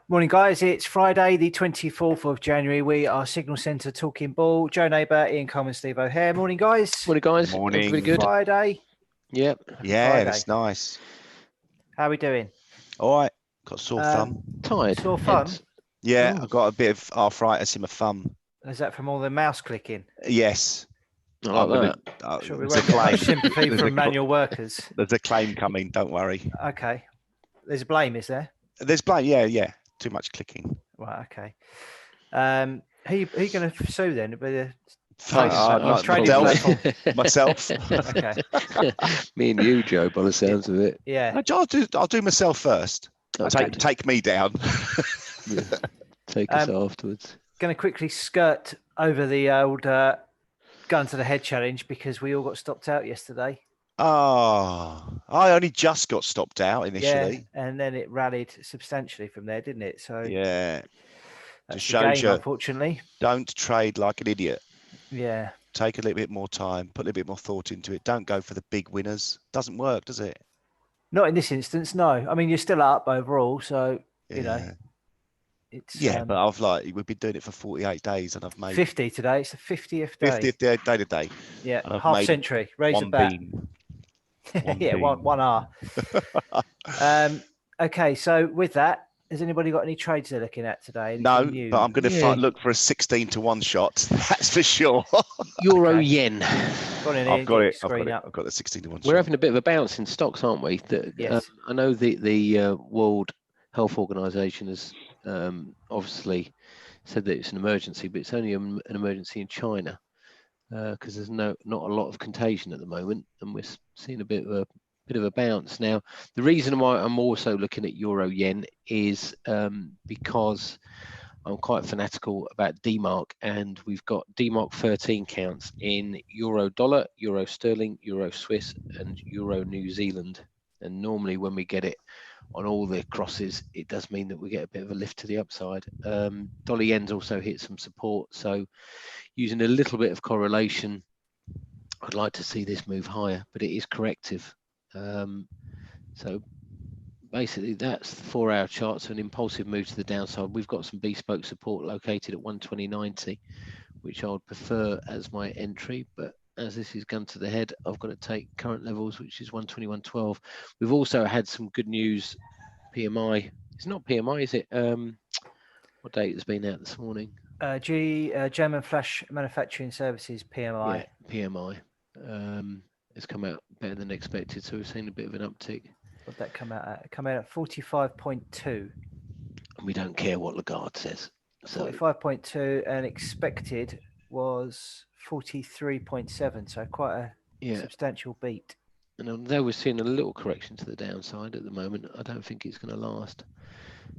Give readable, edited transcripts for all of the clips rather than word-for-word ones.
Morning, guys. It's Friday, the 24th of January. We are Signal Centre talking ball. Joe Neighbour, Ian Coleman, Steve O'Hare. Morning, guys. Morning, guys. Morning. Everybody good? Friday. Yep. Happy Yeah, Friday. that's nice. How are we doing? All right, got a sore thumb. Tired. Sore thumb? Hence. Yeah, Oh. I've got a bit of arthritis in my thumb. Is that from all the mouse clicking? Yes. I like Sure, we There's a won't get much claim. sympathy There's from a manual workers. There's a claim coming. Don't worry. Okay. There's a blame, is there? There's blame. Yeah. Too much clicking. Right, okay. Who you going to sue then? Trading myself. platform. Myself. Okay. Me and you, Joe, by the sounds of it. Yeah. I'll do myself first. Okay. Take me down. Yeah. Take us afterwards. Going to quickly skirt over the old gun to the head challenge because we all got stopped out yesterday. Oh, I only just got stopped out initially. Yeah, and then it rallied substantially from there, didn't it? So yeah, that's just the shows game, you. unfortunately. Don't trade like an idiot. Yeah. Take a little bit more time, put a little bit more thought into it. Don't go for the big winners. Doesn't work, does it? Not in this instance, no. I mean, you're still up overall, so you know. It's but we've been doing it for 48 days and I've made 50 today. It's the 50th day. 50th day today. Yeah, half century. Raise a bat. Yeah, 1 hour. Okay, so with that, has anybody got any trades they're looking at today? No, but I'm going to look for a 16-1 shot. That's for sure. Euro yen. I've got it. I've got the 16-1 shot. We're having a bit of a bounce in stocks, aren't we? Yes. I know the World Health Organization has obviously said that it's an emergency, but it's only an emergency in China because there's not a lot of contagion at the moment, and we're seeing a bit of a bounce. Now, the reason why I'm also looking at Euro Yen is because I'm quite fanatical about DMARC, and we've got DMARC 13 counts in Euro Dollar, Euro Sterling, Euro Swiss, and Euro New Zealand. And normally when we get it on all the crosses, it does mean that we get a bit of a lift to the upside. Dollar Yen's also hit some support, so using a little bit of correlation, I'd like to see this move higher, but it is corrective. So basically that's the 4-hour chart, so an impulsive move to the downside. We've got some bespoke support located at 120.90, which I would prefer as my entry, but as this is gun to the head, I've got to take current levels, which is 121.12. We've also had some good news. PMI, it's not PMI, is it? What date has been out this morning? German Flash Manufacturing Services, PMI. Yeah, PMI. It's come out better than expected, so we've seen a bit of an uptick. What did that come out at? It came out at 45.2. And we don't care what Lagarde says. So 45.2 and expected was 43.7, so quite a substantial beat. And although we're seeing a little correction to the downside at the moment, I don't think it's going to last.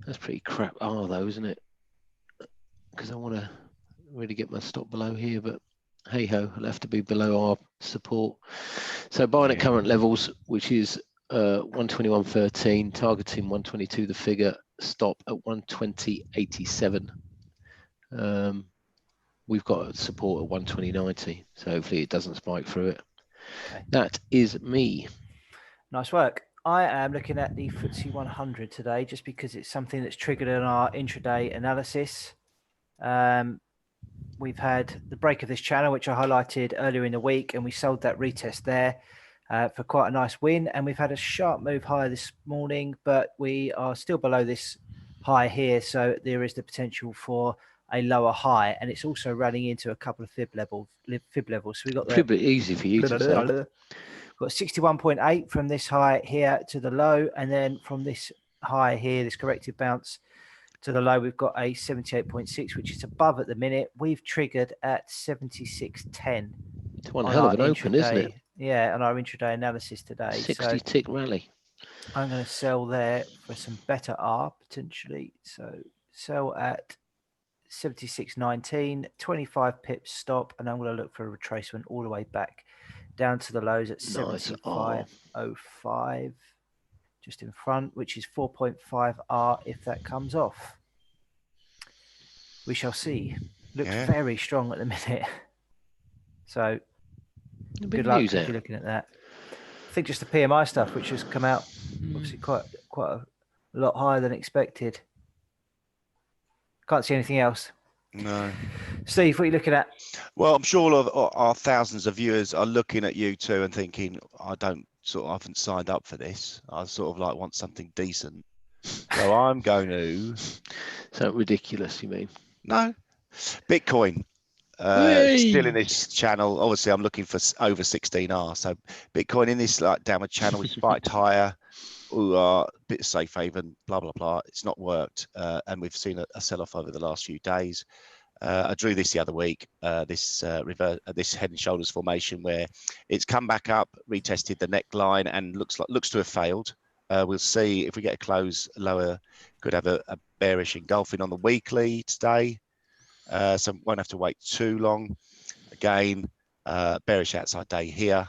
That's pretty crap though, isn't it? Because I want to really get my stop below here, but hey ho, I'll have to be below our support. So buying at current levels, which is 121.13, targeting 122 the figure, stop at 120.87. We've got support at 120.90, so hopefully it doesn't spike through it. Okay. That is me. Nice work. I am looking at the FTSE 100 today just because it's something that's triggered in our intraday analysis. We've had the break of this channel, which I highlighted earlier in the week, and we sold that retest there for quite a nice win. And we've had a sharp move higher this morning, but we are still below this high here. So there is the potential for a lower high, and it's also running into a couple of fib levels. So we got pretty easy for you to say. Got 61.8 from this high here to the low, and then from this high here, this corrective bounce to the low, we've got a 78.6, which is above at the minute. We've triggered at 76.10. It's one hell of an open, isn't it? Yeah, on our intraday analysis today. 60 tick rally. I'm going to sell there for some better R potentially. So sell at 76.19, 25 pips stop, and I'm going to look for a retracement all the way back down to the lows at 75.05, just in front, which is 4.5 R if that comes off. We shall see. Looks very strong at the minute. So good luck if you're looking at that. I think just the PMI stuff, which has come out obviously quite a lot higher than expected. Can't see anything else. No. Steve, what are you looking at? Well, I'm sure all of our thousands of viewers are looking at you two and thinking, I haven't signed up for this. I sort of like want something decent. So I'm going to. So ridiculous, you mean? No. Bitcoin. Still in this channel. Obviously, I'm looking for over 16R. So Bitcoin in this like downward channel. We spiked higher. A bit of safe haven, blah, blah, blah. It's not worked. And we've seen a sell-off over the last few days. I drew this the other week, this head and shoulders formation where it's come back up, retested the neckline, and looks to have failed. We'll see if we get a close lower, could have a bearish engulfing on the weekly today. So won't have to wait too long. Again, bearish outside day here.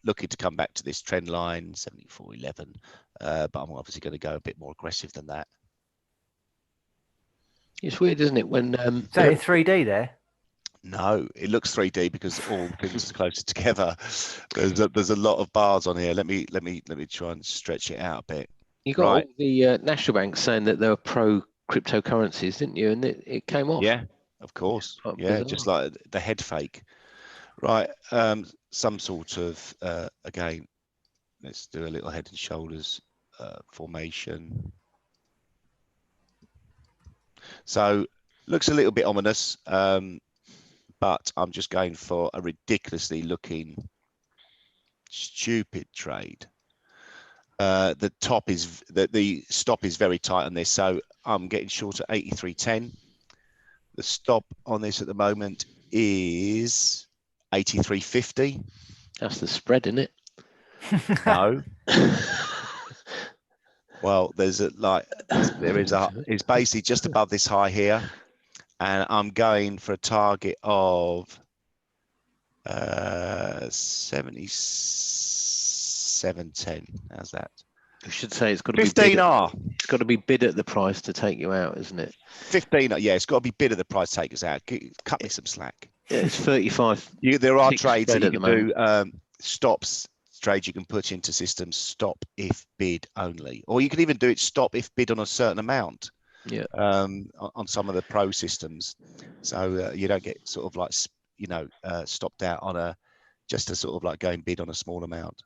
Looking to come back to this trend line 74.11, but I'm obviously going to go a bit more aggressive than that. It's weird, isn't it? When Is that in 3D there? No, it looks 3D because all things are closer together. There's a lot of bars on here. Let me try and stretch it out a bit. you got all the national banks saying that they were pro cryptocurrencies, didn't you? And it came off. Yeah, of course. Quite Yeah, bizarre. just like the head fake. Right. Some sort of again. Let's do a little head and shoulders formation. So looks a little bit ominous, but I'm just going for a ridiculously looking stupid trade. The top is the stop is very tight on this, so I'm getting short at 83.10. The stop on this at the moment is 83.50. That's the spread, isn't it? No. Well, it's basically just above this high here, and I'm going for a target of 77.10. How's that? I should say it's got to 15R. It's got to be bid at the price to take you out, isn't it? 15. Yeah, it's got to be bid at the price to take us out. Cut me some slack. Yeah, it's 35. There are trades that you can do. Stops trades you can put into systems. Stop if bid only, or you can even do it. Stop if bid on a certain amount. Yeah. On some of the pro systems, so you don't get sort of like stopped out on just a sort of like going bid on a small amount.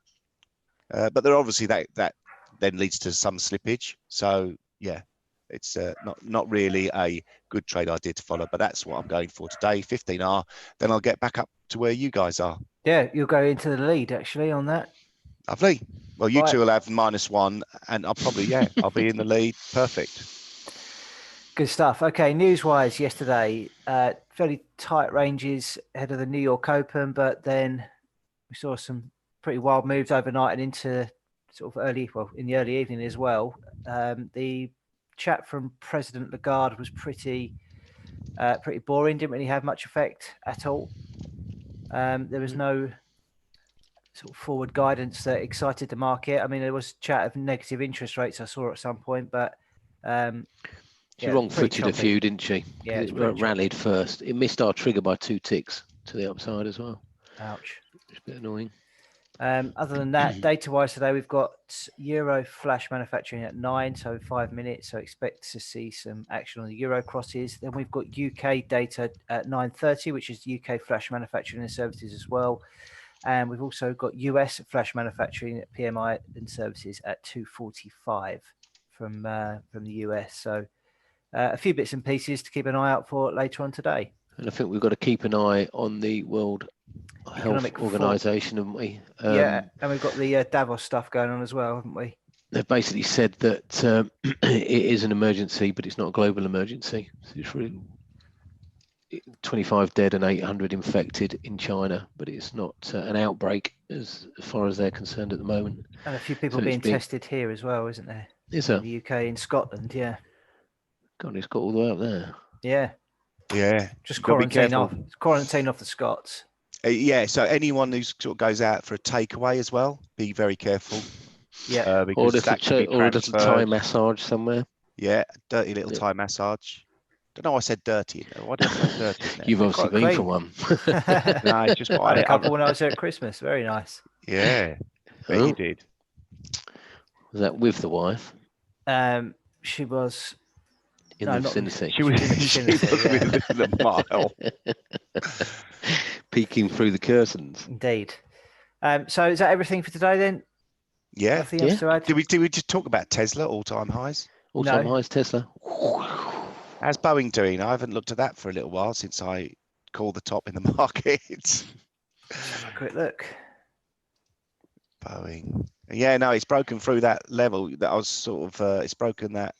But there obviously that then leads to some slippage. So yeah, it's not really a good trade idea to follow. But that's what I'm going for today. 15R. Then I'll get back up to where you guys are. Yeah, you'll go into the lead actually on that. Lovely. Well, you two will have -1, and I'll probably I'll be in the lead. Perfect. Good stuff. Okay, news-wise, yesterday, fairly tight ranges ahead of the New York Open, but then we saw some pretty wild moves overnight and into sort of in the early evening as well. The chat from President Lagarde was pretty boring. Didn't really have much effect at all. There was no sort of forward guidance that excited the market. I mean, there was chat of negative interest rates I saw at some point, but she wrong-footed a few, didn't she? Yeah, it rallied first. It missed our trigger by 2 ticks to the upside as well. Ouch. It's a bit annoying. Other than that, data-wise today, we've got Euro flash manufacturing at 9, so 5 minutes. So expect to see some action on the Euro crosses. Then we've got UK data at 9:30, which is UK flash manufacturing and services as well. And we've also got US flash manufacturing at PMI and services at 2:45 from the US. So a few bits and pieces to keep an eye out for later on today. And I think we've got to keep an eye on the World Health Organization, haven't we? Yeah, and we've got the Davos stuff going on as well, haven't we? They've basically said that it is an emergency, but it's not a global emergency. So it's really 25 dead and 800 infected in China, but it's not an outbreak as far as they're concerned at the moment. And a few people being tested here as well, isn't there? Is there? In the UK, in Scotland, yeah. God, it's got all the way up there. Yeah. Yeah. Just quarantine off the Scots. Yeah, so anyone who sort of goes out for a takeaway as well, be very careful. Yeah. Or a little Thai massage somewhere. Yeah, dirty little Thai massage. Don't know why I said dirty. Why did I say dirty? You've obviously been for one. No, it's just I had a couple when I was there at Christmas. Very nice. Yeah, bet you did. Was that with the wife? She was. in No, the not vicinity. She was, in the she vicinity, was within a mile. Peeking through the curtains. Indeed. So is that everything for today then? Yeah. Nothing else to add? Did we just talk about Tesla all-time highs? All-time No. highs, Tesla. How's Boeing doing? I haven't looked at that for a little while since I called the top in the market. Let's have a quick look. Boeing. Yeah, no, it's broken through that level that I was sort of. It's broken that.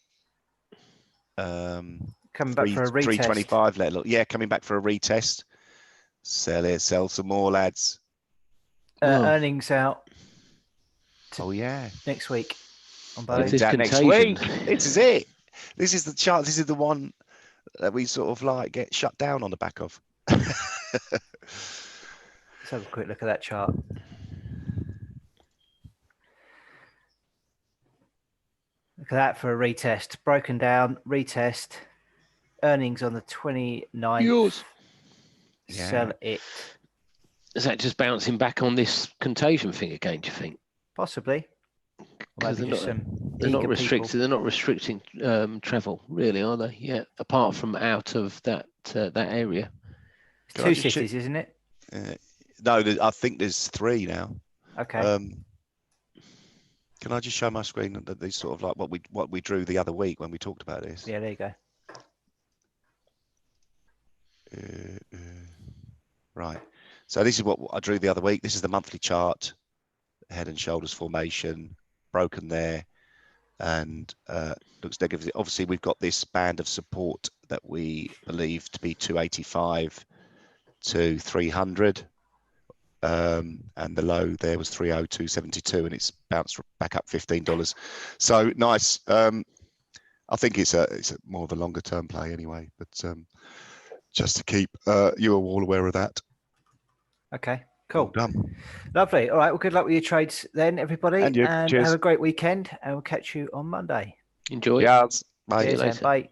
Coming back for a retest. 325 level. Yeah, coming back for a retest. Sell it. Sell some more, lads. Earnings out Oh yeah, next week on If Boeing. this that next contagion- week. This is it. This is the chart. This is the one that we sort of like get shut down on the back of. Let's have a quick look at that chart. Look at that for a retest. Broken down, retest. Earnings on the 29th. Yours. Yeah. Sell it. Is that just bouncing back on this contagion thing again, do you think? Possibly. Or Because maybe just some they're not eager restricted. people. They're not restricting travel, really, are they? Yeah, apart from out of that area. It's Can I two just cities, isn't it? No, I think there's 3 now. Okay. Can I just show my screen that these sort of like what we drew the other week when we talked about this? Yeah, there you go. Right. So this is what I drew the other week. This is the monthly chart, head and shoulders formation, broken there, and looks negative. Obviously, we've got this band of support that we believe to be 285 to 300. And the low there was 302.72, and it's bounced back up $15. So nice. I think it's a more of a longer term play anyway, but just to keep you all aware of that. Okay, cool. Well done. Lovely. All right. Well, good luck with your trades then, everybody. And you. Cheers. have a great weekend, and we'll catch you on Monday. Enjoy. Yeah. Bye. See you Cheers, and later. bye.